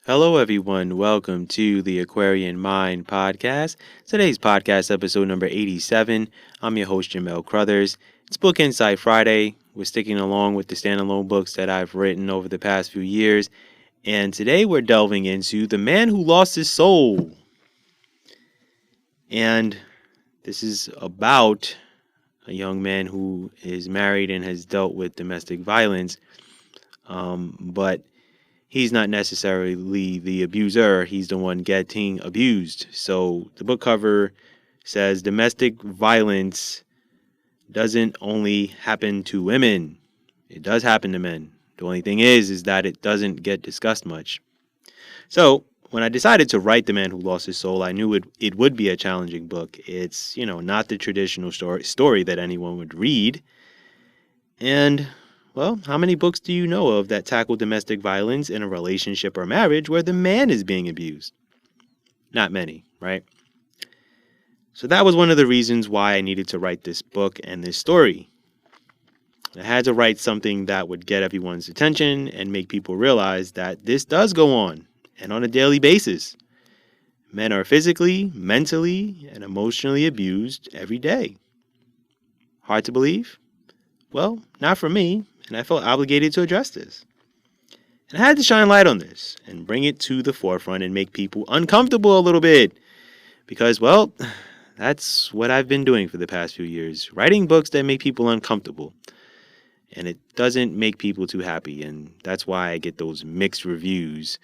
Hello, everyone. Welcome to the Aquarian Mind podcast. Today's podcast, episode number 87. I'm your host, Jamel Crothers. It's Book Insight Friday. We're sticking along with the standalone books that I've written over the past few years. And today we're delving into The Man Who Lost His Soul. And this is about a young man who is married and has dealt with domestic violence. But he's not necessarily the abuser. He's the one getting abused. So the book cover says domestic violence doesn't only happen to women. It does happen to men. The only thing is that it doesn't get discussed much. So when I decided to write The Man Who Lost His Soul, I knew it would be a challenging book. It's, not the traditional story that anyone would read. And well, how many books do you know of that tackle domestic violence in a relationship or marriage where the man is being abused? Not many, right? So that was one of the reasons why I needed to write this book and this story. I had to write something that would get everyone's attention and make people realize that this does go on, and on a daily basis. Men are physically, mentally, and emotionally abused every day. Hard to believe? Well, not for me, and I felt obligated to address this. And I had to shine light on this and bring it to the forefront and make people uncomfortable a little bit. Because, well, that's what I've been doing for the past few years. Writing books that make people uncomfortable. And it doesn't make people too happy. And that's why I get those mixed reviews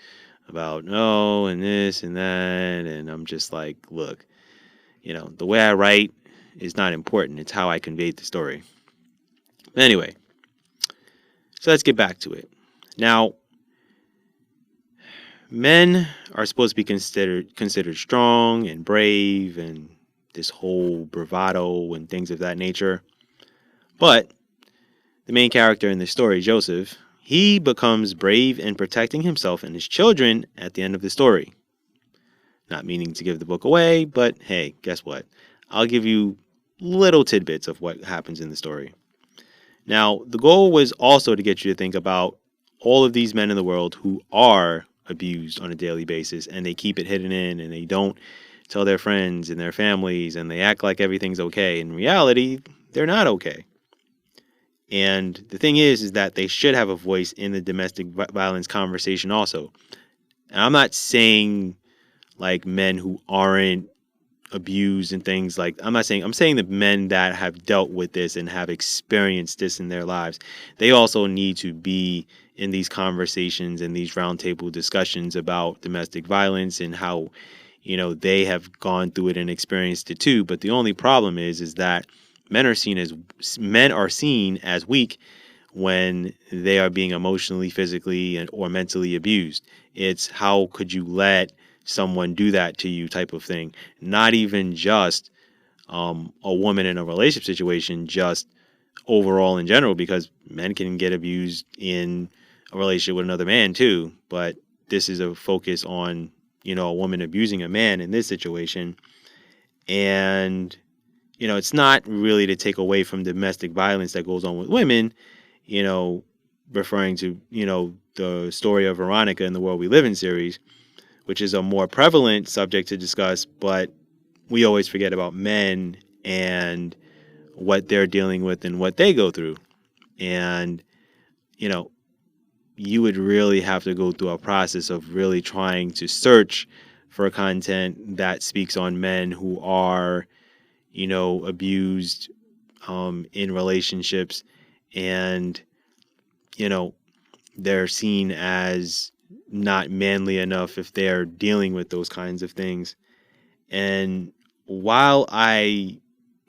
about, oh, and this and that. And I'm just like, look, the way I write is not important. It's how I convey the story. Anyway, so let's get back to it. Now, men are supposed to be considered strong and brave and this whole bravado and things of that nature. But the main character in the story, Joseph, he becomes brave in protecting himself and his children at the end of the story. Not meaning to give the book away, but hey, guess what? I'll give you little tidbits of what happens in the story. Now, the goal was also to get you to think about all of these men in the world who are abused on a daily basis, and they keep it hidden in, and they don't tell their friends and their families, and they act like everything's okay. In reality, they're not okay. And the thing is that they should have a voice in the domestic violence conversation also. And I'm not saying like men who aren't abused and things like, I'm saying the men that have dealt with this and have experienced this in their lives, they also need to be in these conversations and these roundtable discussions about domestic violence and how, they have gone through it and experienced it too. But the only problem is that men are seen as weak when they are being emotionally, physically, or mentally abused. It's how could you let someone do that to you type of thing. Not even just a woman in a relationship situation, just overall in general, because men can get abused in a relationship with another man too. But this is a focus on, a woman abusing a man in this situation. And, it's not really to take away from domestic violence that goes on with women, referring to, the story of Veronica in the World We Live In series, which is a more prevalent subject to discuss, but we always forget about men and what they're dealing with and what they go through. And, you would really have to go through a process of really trying to search for content that speaks on men who are, abused in relationships and, they're seen as not manly enough if they're dealing with those kinds of things. And while I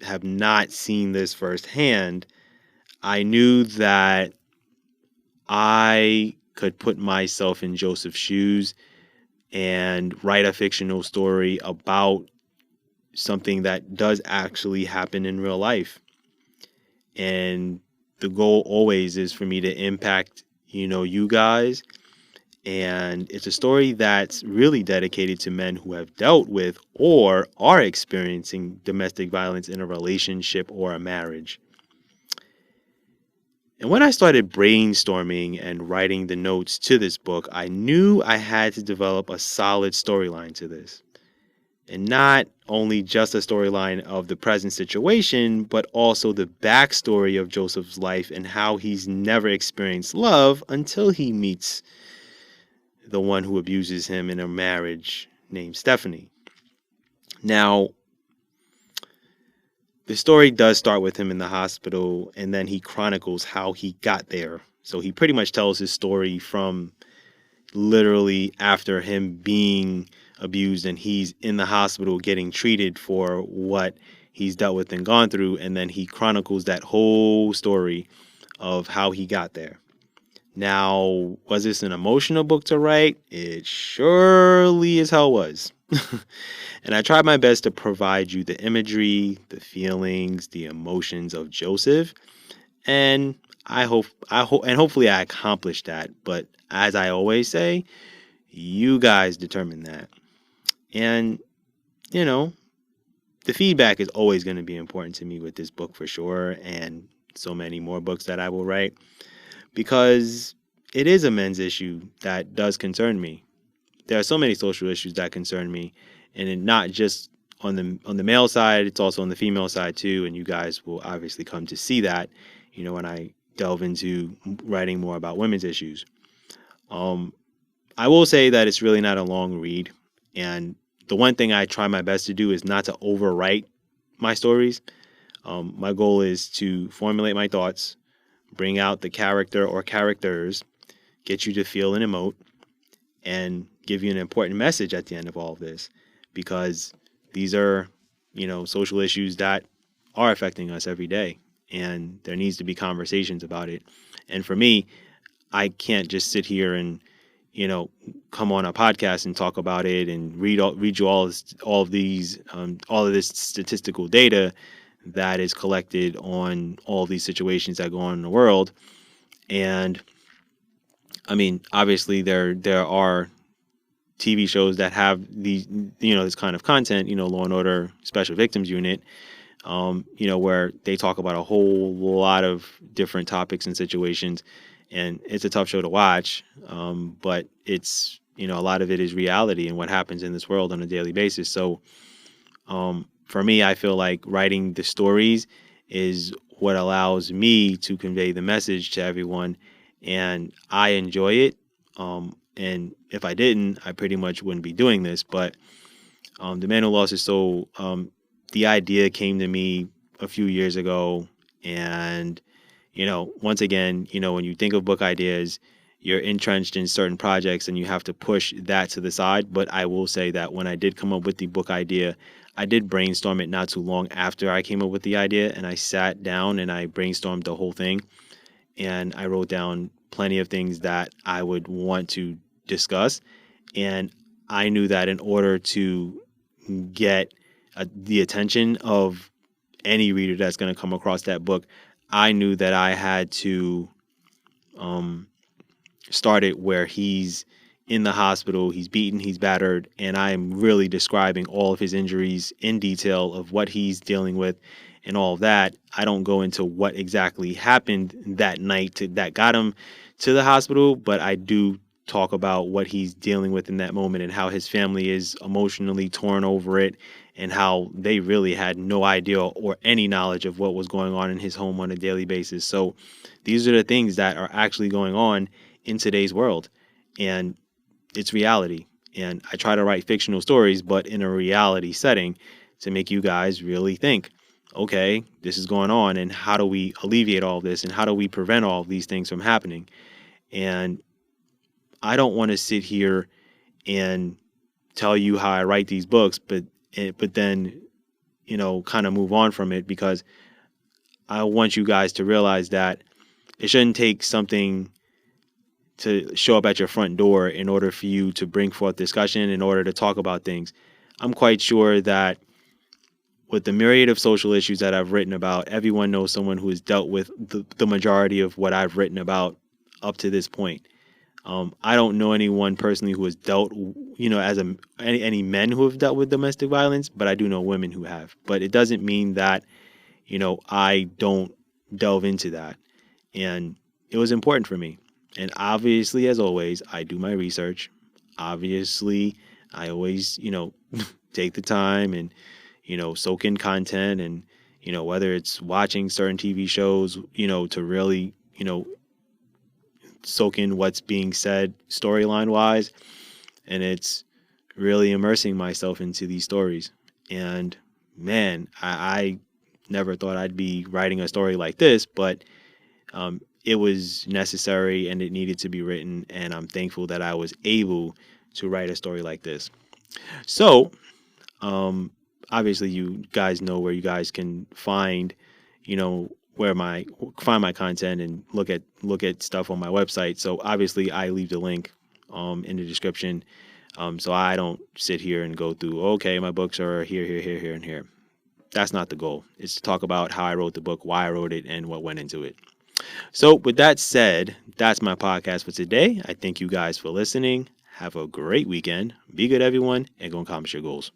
have not seen this firsthand, I knew that I could put myself in Joseph's shoes and write a fictional story about something that does actually happen in real life. And the goal always is for me to impact, you guys. And it's a story that's really dedicated to men who have dealt with or are experiencing domestic violence in a relationship or a marriage. And when I started brainstorming and writing the notes to this book, I knew I had to develop a solid storyline to this. And not only just a storyline of the present situation, but also the backstory of Joseph's life and how he's never experienced love until he meets the one who abuses him in a marriage named Stephanie. Now, the story does start with him in the hospital, and then he chronicles how he got there. So he pretty much tells his story from literally after him being abused and he's in the hospital getting treated for what he's dealt with and gone through. And then he chronicles that whole story of how he got there. Now, was this an emotional book to write? It surely as hell was. And I tried my best to provide you the imagery, the feelings, the emotions of Joseph. And and hopefully I accomplished that. But as I always say, you guys determine that. And, you know, the feedback is always going to be important to me with this book for sure. And so many more books that I will write, because it is a men's issue that does concern me. There are so many social issues that concern me, and not just on the male side, it's also on the female side too. And you guys will obviously come to see that, when I delve into writing more about women's issues. I will say that it's really not a long read, and the one thing I try my best to do is not to overwrite my stories. My goal is to formulate my thoughts, bring out the character or characters, get you to feel and emote, and give you an important message at the end of all of this, because these are, social issues that are affecting us every day, and there needs to be conversations about it. And for me, I can't just sit here and, come on a podcast and talk about it and read you all of this statistical data that is collected on all these situations that go on in the world. And I mean, obviously there are TV shows that have these, this kind of content, Law and Order Special Victims Unit, where they talk about a whole lot of different topics and situations. And it's a tough show to watch, but it's, a lot of it is reality and what happens in this world on a daily basis. So for me, I feel like writing the stories is what allows me to convey the message to everyone, and I enjoy it. And if I didn't, I pretty much wouldn't be doing this. But The Man Who Lost His Soul, the idea came to me a few years ago, and once again, when you think of book ideas, you're entrenched in certain projects and you have to push that to the side. But I will say that when I did come up with the book idea, I did brainstorm it not too long after I came up with the idea, and I sat down and I brainstormed the whole thing, and I wrote down plenty of things that I would want to discuss. And I knew that in order to get the attention of any reader that's going to come across that book, I knew that I had to start it where he's in the hospital, he's beaten, he's battered, and I'm really describing all of his injuries in detail of what he's dealing with and all of that. I don't go into what exactly happened that night that got him to the hospital, but I do talk about what he's dealing with in that moment and how his family is emotionally torn over it, and how they really had no idea or any knowledge of what was going on in his home on a daily basis. So these are the things that are actually going on in today's world, and it's reality. And I try to write fictional stories, but in a reality setting, to make you guys really think, okay, this is going on, and how do we alleviate all of this, and how do we prevent all of these things from happening? And I don't want to sit here and tell you how I write these books, but then, kind of move on from it, because I want you guys to realize that it shouldn't take something to show up at your front door in order for you to bring forth discussion, in order to talk about things. I'm quite sure that with the myriad of social issues that I've written about, everyone knows someone who has dealt with the majority of what I've written about up to this point. I don't know anyone personally who has dealt, as any men who have dealt with domestic violence, but I do know women who have. But it doesn't mean that, I don't delve into that. And it was important for me. And obviously, as always, I do my research. Obviously, I always, take the time and, soak in content and, whether it's watching certain TV shows, to really, soak in what's being said storyline wise. And it's really immersing myself into these stories. And man, I never thought I'd be writing a story like this, but it was necessary and it needed to be written. And I'm thankful that I was able to write a story like this. So, um, obviously, you guys know where you guys can find, where my find my content and look at stuff on my website. So obviously, I leave the link in the description. So I don't sit here and go through, okay, my books are here, here, here, here, and here. That's not the goal. It's to talk about how I wrote the book, why I wrote it, and what went into it. So, with that said, that's my podcast for today. I thank you guys for listening. Have a great weekend. Be good, everyone, and go accomplish your goals.